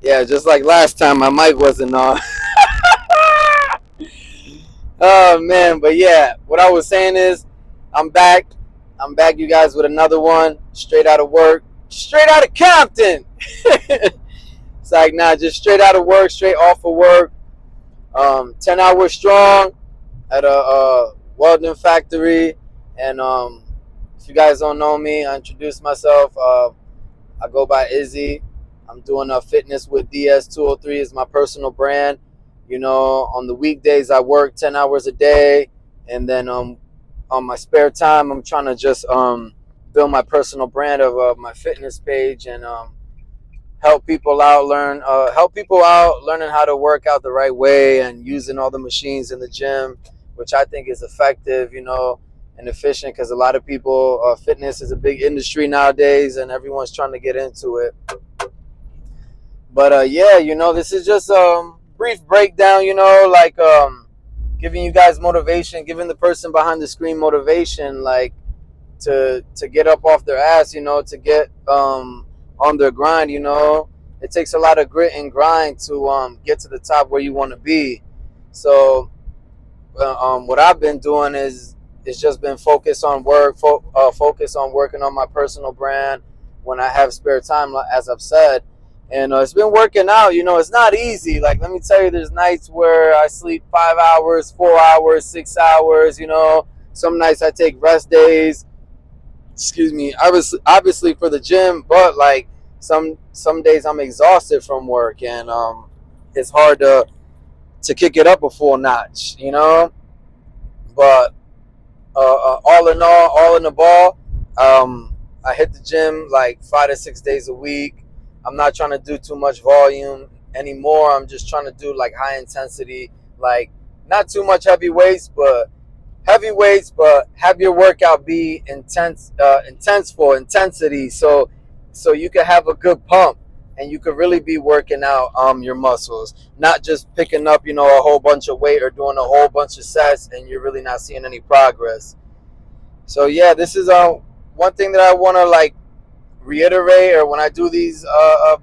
Yeah, just like last time, my mic wasn't on. Oh man, but yeah, what I was saying is, I'm back. I'm back, you guys, with another one, straight out of work, straight out of Compton. It's like, nah, just straight out of work, straight off of work. 10 hours strong at a welding factory. And if you guys don't know me, I introduced myself. I go by Izzy. I'm doing fitness with DS203 is my personal brand. You know, on the weekdays I work 10 hours a day, and then on my spare time I'm trying to just build my personal brand of my fitness page and help people out learning how to work out the right way and using all the machines in the gym, which I think is effective, you know, and efficient, because a lot of people fitness is a big industry nowadays and everyone's trying to get into it. But yeah, you know, this is just brief breakdown, you know, like giving you guys motivation, giving the person behind the screen motivation, like to get up off their ass, you know, to get on their grind, you know. It takes a lot of grit and grind to get to the top where you want to be. So what I've been doing is it's just been focused on focus on working on my personal brand when I have spare time, as I've said. And it's been working out. You know, it's not easy. Like, let me tell you, there's nights where I sleep 5 hours, 4 hours, 6 hours, you know. Some nights I take rest days. Excuse me. Obviously for the gym, but like some days I'm exhausted from work, and it's hard to kick it up a full notch, you know. But all in the ball, I hit the gym like 5 to 6 days a week. I'm not trying to do too much volume anymore. I'm just trying to do like high intensity, like not too much heavy weights, but have your workout be intense for intensity, so you can have a good pump and you could really be working out your muscles, not just picking up, you know, a whole bunch of weight or doing a whole bunch of sets and you're really not seeing any progress. So yeah, this is one thing that I want to like reiterate, or when I do these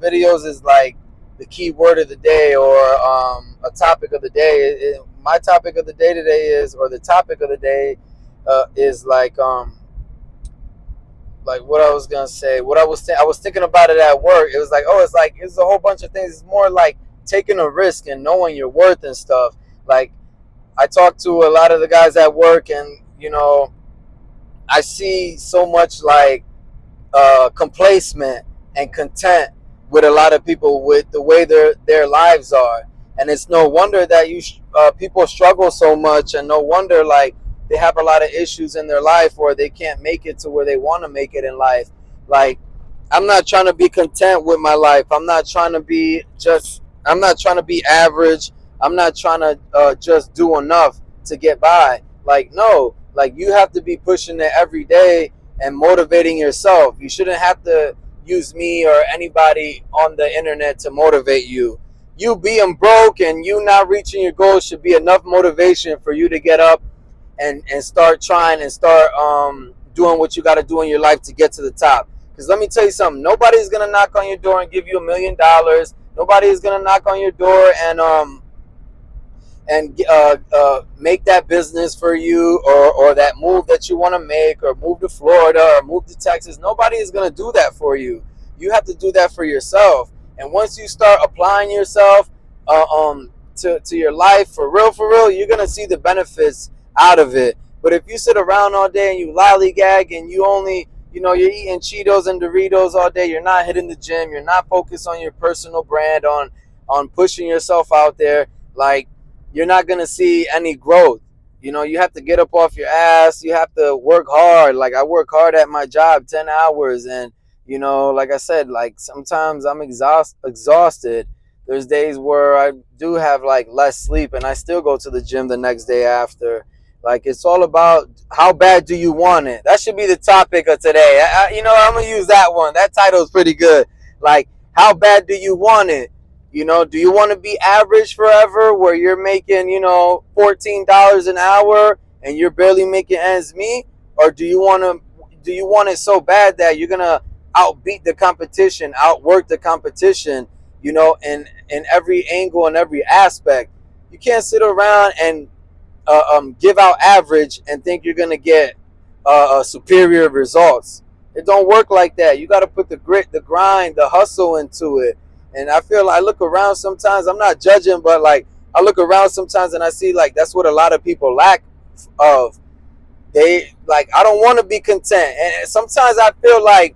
videos, is like the key word of the day, or a topic of the day. My topic of the day today is, or the topic of the day is like what I was gonna say. What I was thinking about it at work. It was like, oh, it's a whole bunch of things. It's more like taking a risk and knowing your worth and stuff. Like, I talk to a lot of the guys at work, and you know, I see so much like complacement and content with a lot of people with the way their lives are, and it's no wonder that people struggle so much, and no wonder like they have a lot of issues in their life, or they can't make it to where they want to make it in life. Like, I'm not trying to be content with my life. I'm not trying to be average. I'm not trying to just do enough to get by. Like, no, like you have to be pushing it every day and motivating yourself. You shouldn't have to use me or anybody on the internet to motivate you. You being broke and you not reaching your goals should be enough motivation for you to get up and start trying and start doing what you got to do in your life to get to the top. Because let me tell you something, nobody's gonna knock on your door and give you $1,000,000. Nobody is gonna knock on your door and make that business for you, or that move that you want to make, or move to Florida or move to Texas. Nobody is going to do that for you. You have to do that for yourself. And once you start applying yourself to your life for real, you're going to see the benefits out of it. But if you sit around all day and you lollygag and you only, you know, you're eating Cheetos and Doritos all day, you're not hitting the gym, you're not focused on your personal brand, on pushing yourself out there, like, you're not going to see any growth. You know, you have to get up off your ass. You have to work hard. Like, I work hard at my job, 10 hours. And, you know, like I said, like sometimes I'm exhausted. There's days where I do have like less sleep and I still go to the gym the next day after. Like, it's all about how bad do you want it? That should be the topic of today. You know, I'm going to use that one. That title is pretty good. Like, how bad do you want it? You know, do you want to be average forever where you're making, you know, $14 an hour and you're barely making ends meet? Or do you want it so bad that you're going to outbeat the competition, outwork the competition, in every angle and every aspect. You can't sit around and give out average and think you're gonna get superior results. It don't work like that. You got to put the grit, the grind, the hustle into it. And I feel I look around sometimes. I'm not judging, but like I look around sometimes and I see like that's what a lot of people lack of. They like I don't want to be content, and sometimes I feel like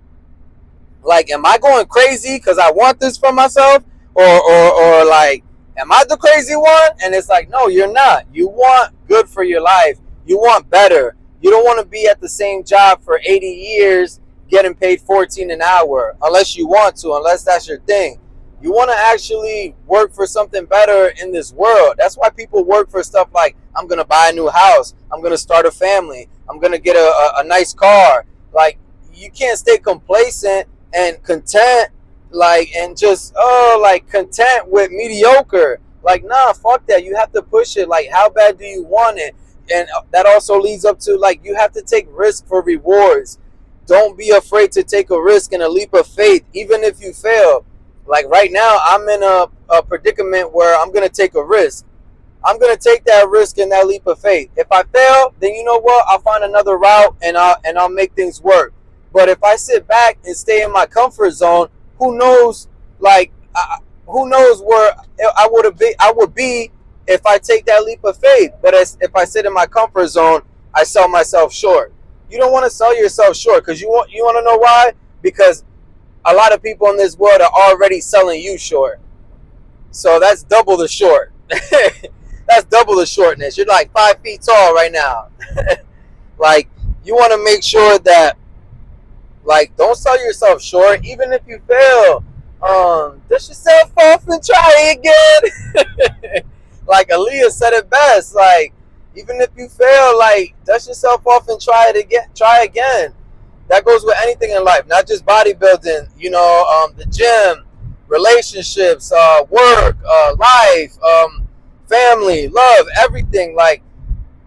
am I going crazy because I want this for myself, or like am I the crazy one? And it's like, no, you're not. You want good for your life. You want better. You don't want to be at the same job for 80 years getting paid 14 an hour unless you want to, unless that's your thing. You want to actually work for something better in this world. That's why people work for stuff like I'm going to buy a new house, I'm going to start a family, I'm going to get a nice car. Like you can't stay complacent and content, like, and just like content with mediocre. Like, nah, fuck that. You have to push it. Like, how bad do you want it? And that also leads up to like you have to take risk for rewards. Don't be afraid to take a risk and a leap of faith, even if you fail. Like right now, I'm in a predicament where I'm gonna take a risk. I'm gonna take that risk and that leap of faith. If I fail, then you know what? I'll find another route and I'll make things work. But if I sit back and stay in my comfort zone, who knows? Like, who knows where I would be if I take that leap of faith. But if I sit in my comfort zone, I sell myself short. You don't want to sell yourself short because you want to know why? Because a lot of people in this world are already selling you short. So that's double the short. That's double the shortness. You're like 5 feet tall right now. Like, you want to make sure that, like, don't sell yourself short. Even if you fail, dust yourself off and try again. Like Aaliyah said it best. Like, even if you fail, like, dust yourself off and try again. That goes with anything in life, not just bodybuilding. The gym, relationships, work, life, family, love, everything. Like,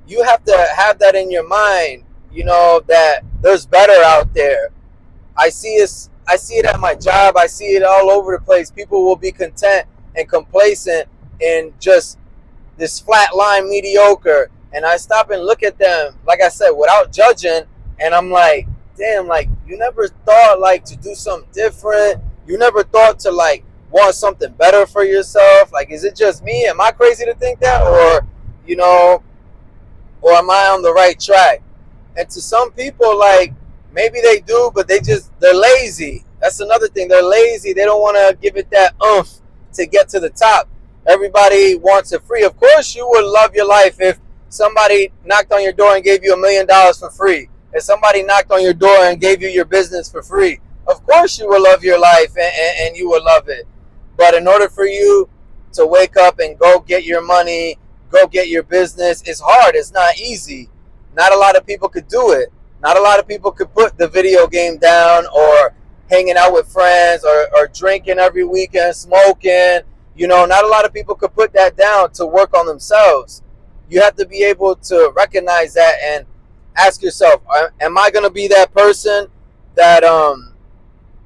you have to have that in your mind. That there's better out there. I see it at my job. I see it all over the place. People will be content and complacent in just this flat line mediocre. And I stop and look at them, like I said, without judging. And I'm like, damn, like, you never thought, like, to do something different? You never thought to, like, want something better for yourself? Like, is it just me? Am I crazy to think that? Or am I on the right track? And to some people, like, maybe they do, but they're lazy. That's another thing. They're lazy. They don't want to give it that oomph to get to the top. Everybody wants it free. Of course, you would love your life if somebody knocked on your door and gave you $1 million for free. If somebody knocked on your door and gave you your business for free. Of course, you will love your life and you will love it. But in order for you to wake up and go get your money, go get your business, it's hard. It's not easy. Not a lot of people could do it. Not a lot of people could put the video game down, or hanging out with friends, or drinking every weekend, smoking. Not a lot of people could put that down to work on themselves. You have to be able to recognize that and ask yourself, am I going to be that person that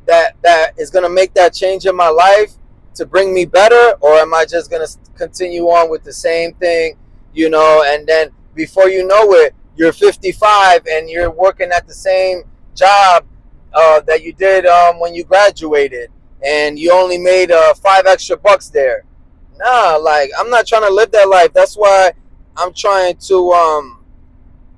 that is going to make that change in my life to bring me better, or am I just going to continue on with the same thing, and then before you know it, you're 55 and you're working at the same job that you did when you graduated, and you only made $5 extra there. Nah, like, I'm not trying to live that life. That's why I'm trying to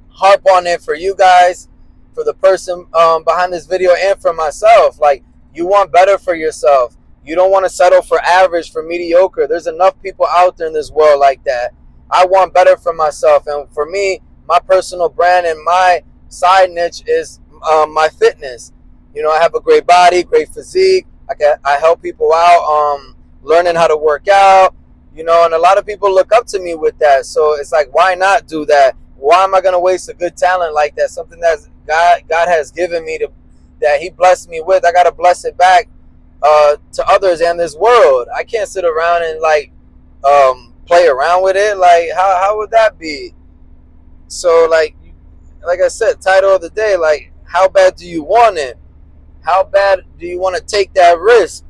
harp on it for you guys, for the person behind this video, and for myself. Like, you want better for yourself. You don't want to settle for average, for mediocre. There's enough people out there in this world like that. I want better for myself, and for me, my personal brand and my side niche is my fitness. I have a great body, great physique. I help people out learning how to work out, and a lot of people look up to me with that. So it's like, why not do that? Why am I going to waste a good talent like that? Something that God has given me, that he blessed me with. I got to bless it back to others and this world. I can't sit around and play around with it. Like, how would that be? So like I said, title of the day, like, how bad do you want it? How bad do you want to take that risk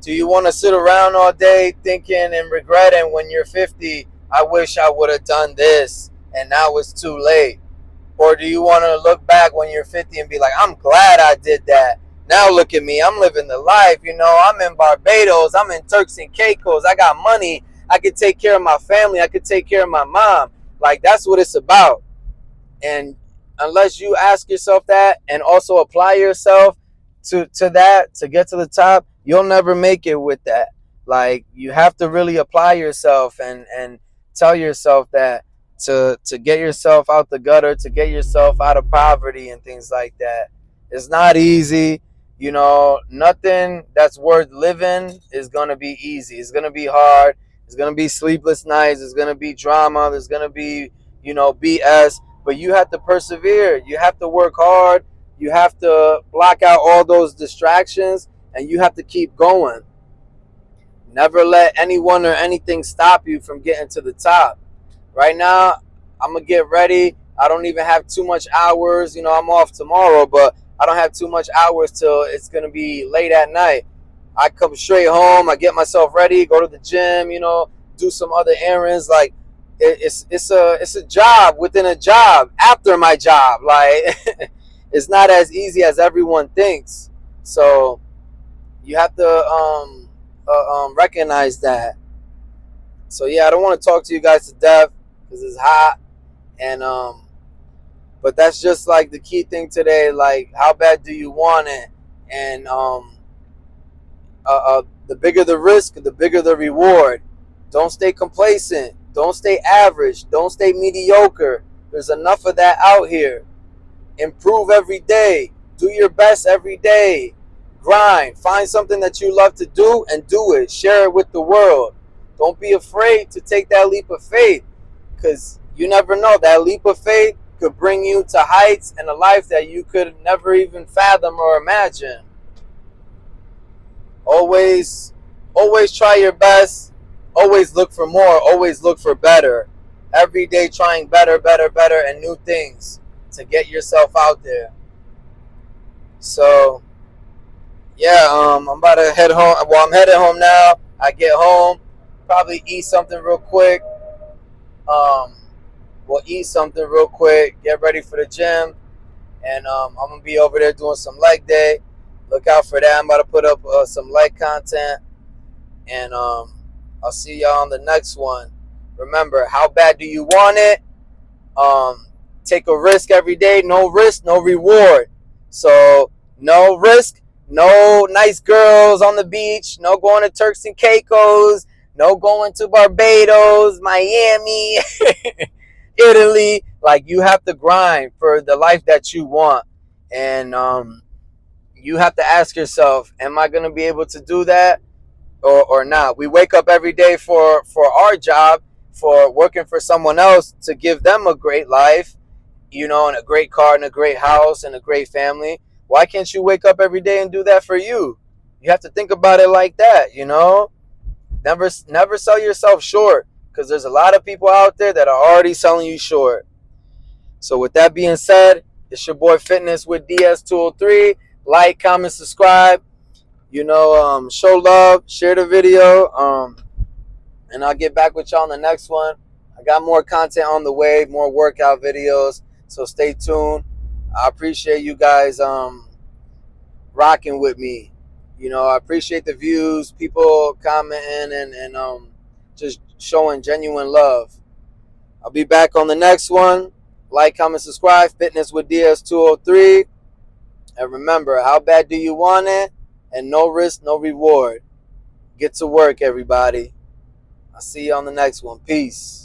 Do you want to sit around all day thinking and regretting when you're 50, I wish I would have done this and now it's too late? Or do you want to look back when you're 50 and be like, I'm glad I did that. Now look at me. I'm living the life. I'm in Barbados. I'm in Turks and Caicos. I got money. I could take care of my family. I could take care of my mom. Like, that's what it's about. And unless you ask yourself that and also apply yourself to that to get to the top, you'll never make it with that. Like, you have to really apply yourself and tell yourself that to get yourself out the gutter, to get yourself out of poverty and things like that. It's not easy. Nothing that's worth living is going to be easy. It's going to be hard. It's going to be sleepless nights. It's going to be drama. There's going to be, BS. But you have to persevere. You have to work hard. You have to block out all those distractions, and you have to keep going. Never let anyone or anything stop you from getting to the top. Right now, I'm going to get ready. I don't even have too much hours. I'm off tomorrow, but I don't have too much hours till it's going to be late at night. I come straight home. I get myself ready, go to the gym, do some other errands. Like, it's a job within a job after my job. Like, it's not as easy as everyone thinks. So you have to recognize that. So yeah, I don't want to talk to you guys to death because it's hot, and but that's just like the key thing today. Like, how bad do you want it? And the bigger the risk, the bigger the reward. Don't stay complacent. Don't stay average. Don't stay mediocre. There's enough of that out here. Improve every day. Do your best every day. Grind. Find something that you love to do and do it. Share it with the world. Don't be afraid to take that leap of faith, because you never know. That leap of faith could bring you to heights and a life that you could never even fathom or imagine. Always try your best. Always look for more. Always look for better. Every day trying better, and new things to get yourself out there. So, yeah, I'm about to head home. Well, I'm headed home now. I get home, probably eat something real quick. We'll eat something real quick, get ready for the gym, and I'm going to be over there doing some leg day. Look out for that. I'm about to put up some leg content, and I'll see y'all on the next one. Remember, how bad do you want it? Take a risk every day. No risk, no reward. So, no risk, no nice girls on the beach, no going to Turks and Caicos, no going to Barbados, Miami, Italy. Like, you have to grind for the life that you want. And you have to ask yourself, am I going to be able to do that or not? We wake up every day for our job, for working for someone else to give them a great life, and a great car and a great house and a great family. Why can't you wake up every day and do that for you? You have to think about it like that, Never sell yourself short, because there's a lot of people out there that are already selling you short. So with that being said, it's your boy Fitness with DS203. Like, comment, subscribe. Show love, share the video, and I'll get back with y'all on the next one. I got more content on the way, more workout videos, so stay tuned. I appreciate you guys rocking with me. I appreciate the views, people commenting, and just showing genuine love. I'll be back on the next one. Like, comment, subscribe. Fitness with DS203. And remember, how bad do you want it? And no risk, no reward. Get to work, everybody. I'll see you on the next one. Peace.